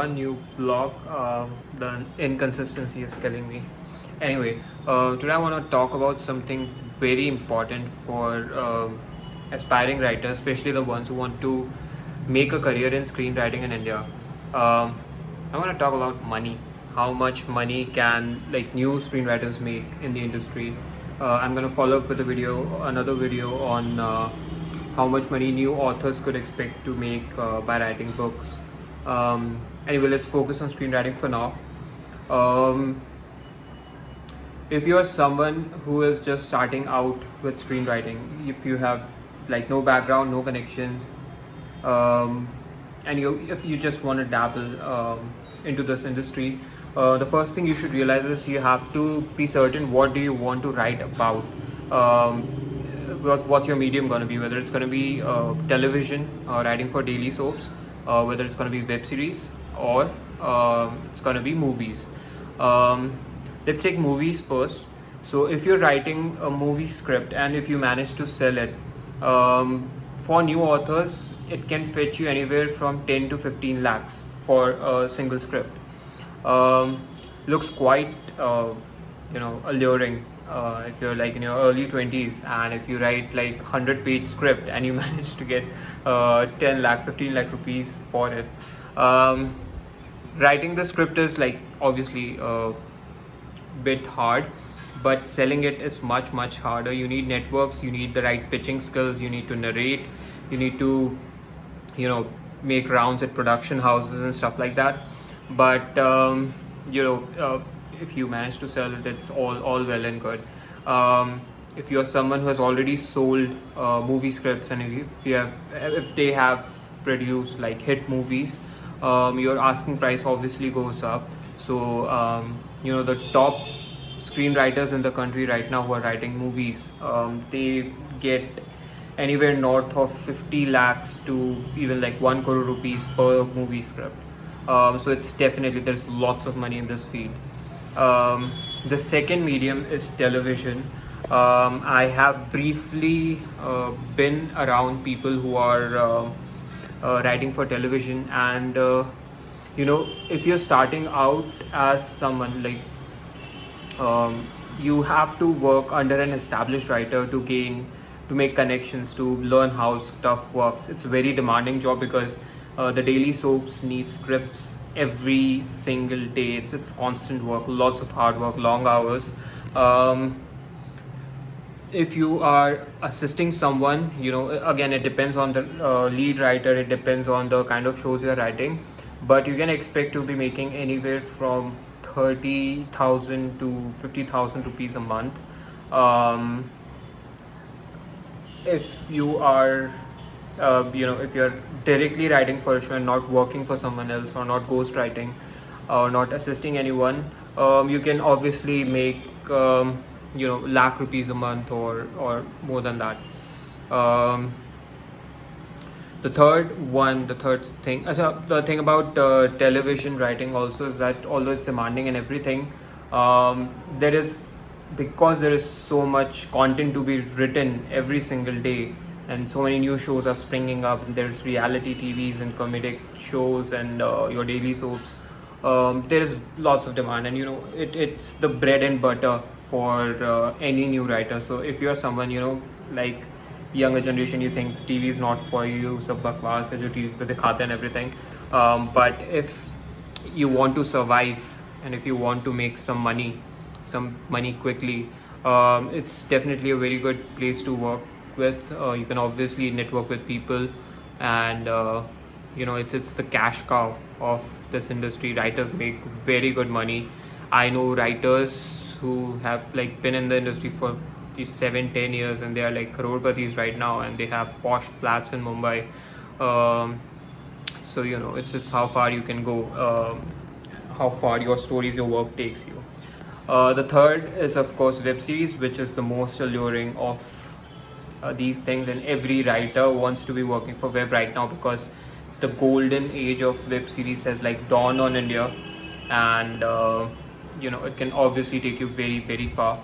One new vlog. The inconsistency is killing me. Anyway, today I want to talk about something very important for aspiring writers, especially the ones who want to make a career in screenwriting in India. I want to talk about money. How much money can new screenwriters make in the industry? I'm gonna follow up with another video on how much money new authors could expect to make by writing books. Anyway, let's focus on screenwriting for now. Um, if you are someone who is just starting out with screenwriting, if you have no background, no connections, um, and if you just want to dabble into this industry, the first thing you should realize is you have to be certain what do you want to write about. Um, what's your medium going to be? Whether it's going to be television, writing for daily soaps, whether it's going to be web series, or it's going to be movies. Um, let's take movies first. So if you're writing a movie script and if you manage to sell it, for new authors, it can fetch you anywhere from 10 to 15 lakhs for a single script. Looks quite alluring if you're in your early 20s, and if you write 100-page script and you manage to get 10 lakh 15 lakh rupees for it. Writing the script is obviously a bit hard, but selling it is much harder. You need networks, you need the right pitching skills, you need to narrate, you need to make rounds at production houses and stuff like that. But if you manage to sell it, it's all well and good. If you're someone who has already sold movie scripts, and if they have produced hit movies, your asking price obviously goes up. So the top screenwriters in the country right now who are writing movies, they get anywhere north of 50 lakhs to even 1 crore rupees per movie script. So it's definitely, there's lots of money in this field. The second medium is television. I have briefly been around people who are writing for television, and if you're starting out as someone you have to work under an established writer to make connections, to learn how stuff works. It's a very demanding job because the daily soaps need scripts every single day. It's constant work, lots of hard work, long hours. If you are assisting someone, again, it depends on the lead writer, it depends on the kind of shows you're writing, but you can expect to be making anywhere from 30,000 to 50,000 rupees a month. If you are if you're directly writing for a show and not working for someone else, or not ghost writing, or not assisting anyone, you can obviously make lakh rupees a month, or more than that. The thing about television writing also is that although it's demanding and everything, because there is so much content to be written every single day, and so many new shows are springing up, and there's reality TVs and comedic shows and your daily soaps. There is lots of demand, and it's the bread and butter for any new writer. So if you're someone younger generation, you think TV is not for you, sab bakwas hai jo TV pe dikhate and everything, but if you want to survive and if you want to make some money quickly, it's definitely a very good place to work with. You can obviously network with people, and it's the cash cow of this industry. Writers make very good money. I know writers who have been in the industry for 7-10 years, and they are crorepati's right now, and they have posh flats in Mumbai. So it's how far you can go, how far your stories, your work takes you. The third is of course web series, which is the most alluring of these things, and every writer wants to be working for web right now because the golden age of web series has dawned on India, and it can obviously take you very far.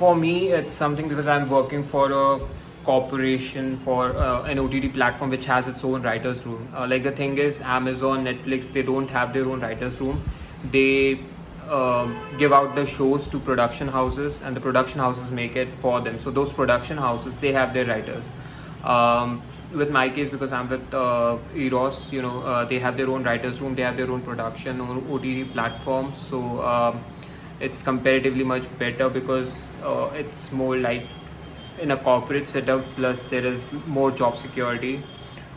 For me, it's something because I'm working for a corporation for an OTT platform which has its own writers room. Like the thing is, Amazon, Netflix, they don't have their own writers room. They give out the shows to production houses, and the production houses make it for them. So those production houses, they have their writers. With my case, because I'm with Eros, they have their own writers room, they have their own production, own OTT platform. So it's comparatively much better because it's more like in a corporate setup, plus there is more job security.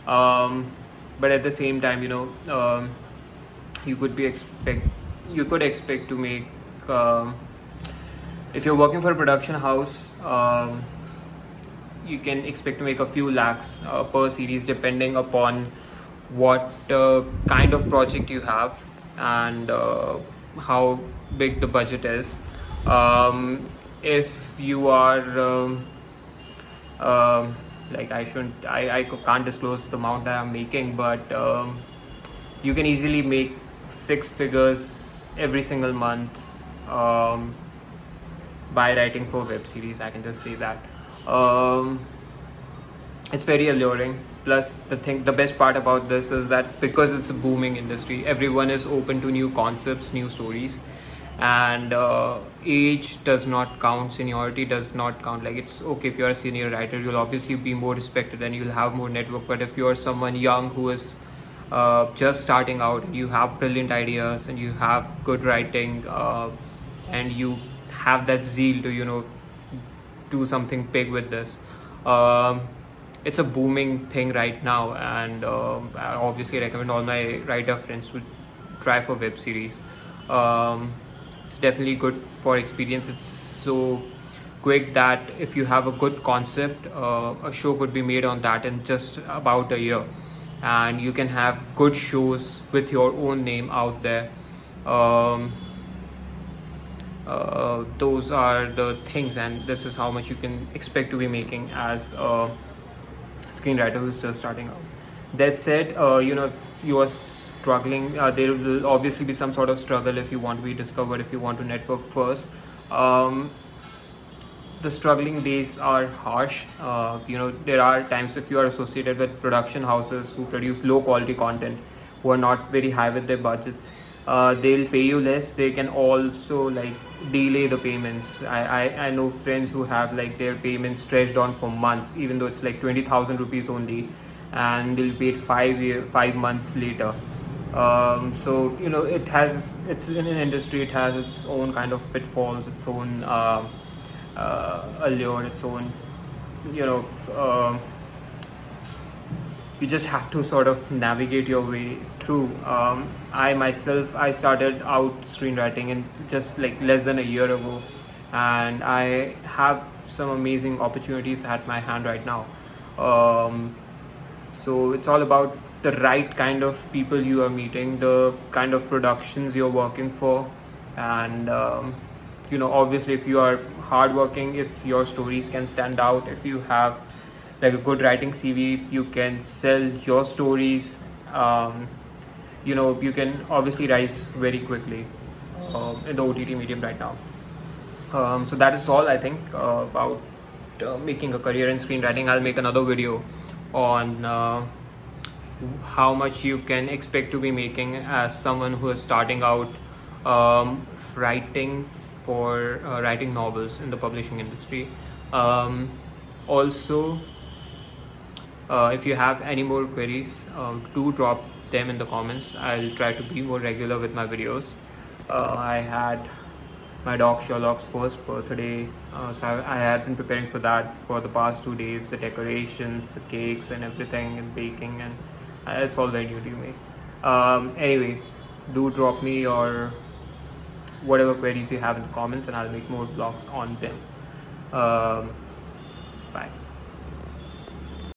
But at the same time, you could expect to make, if you're working for a production house, you can expect to make a few lakhs per series, depending upon what kind of project you have and how big the budget is. If you are like, I can't disclose the amount that I'm making, but you can easily make 6 figures every single month by writing for web series. I can just say that. It's very alluring. Plus, the best part about this is that because it's a booming industry, everyone is open to new concepts, new stories, and age does not count, seniority does not count. Like, it's okay if you're a senior writer, you'll obviously be more respected and you'll have more network. But if you're someone young who is just starting out, you have brilliant ideas and you have good writing, and you have that zeal to do something big with this, it's a booming thing right now. And I obviously recommend all my writer friends to try for web series. It's definitely good for experience. It's so quick that if you have a good concept, a show could be made on that in just about a year, and you can have good shows with your own name out there. Those are the things, and this is how much you can expect to be making as a screenwriter who's just starting out. That said, if you are struggling, there will obviously be some sort of struggle if you want to be discovered, if you want to network first. The struggling days are harsh. There are times if you are associated with production houses who produce low quality content, who are not very high with their budgets, they'll pay you less. They can also delay the payments. I know friends who have their payments stretched on for months, even though it's 20,000 rupees only, and they'll pay it 5 months later. So it's in an industry, it has its own kind of pitfalls, its own allure, its own, you just have to sort of navigate your way through. I started out screenwriting in just less than a year ago, and I have some amazing opportunities at my hand right now. So it's all about the right kind of people you are meeting, the kind of productions you're working for, and obviously if you are hardworking, if your stories can stand out, if you have a good writing CV, if you can sell your stories, you can obviously rise very quickly in the OTT medium right now. So that is all I think about making a career in screenwriting. I'll make another video on how much you can expect to be making as someone who is starting out writing novels in the publishing industry. Also, if you have any more queries, do drop them in the comments. I'll try to be more regular with my videos. I had my dog Sherlock's first birthday, so I had been preparing for that for the past 2 days, the decorations, the cakes and everything, and baking, and it's all very new to me. Anyway, do drop me your whatever queries you have in the comments, and I'll make more vlogs on them. Bye.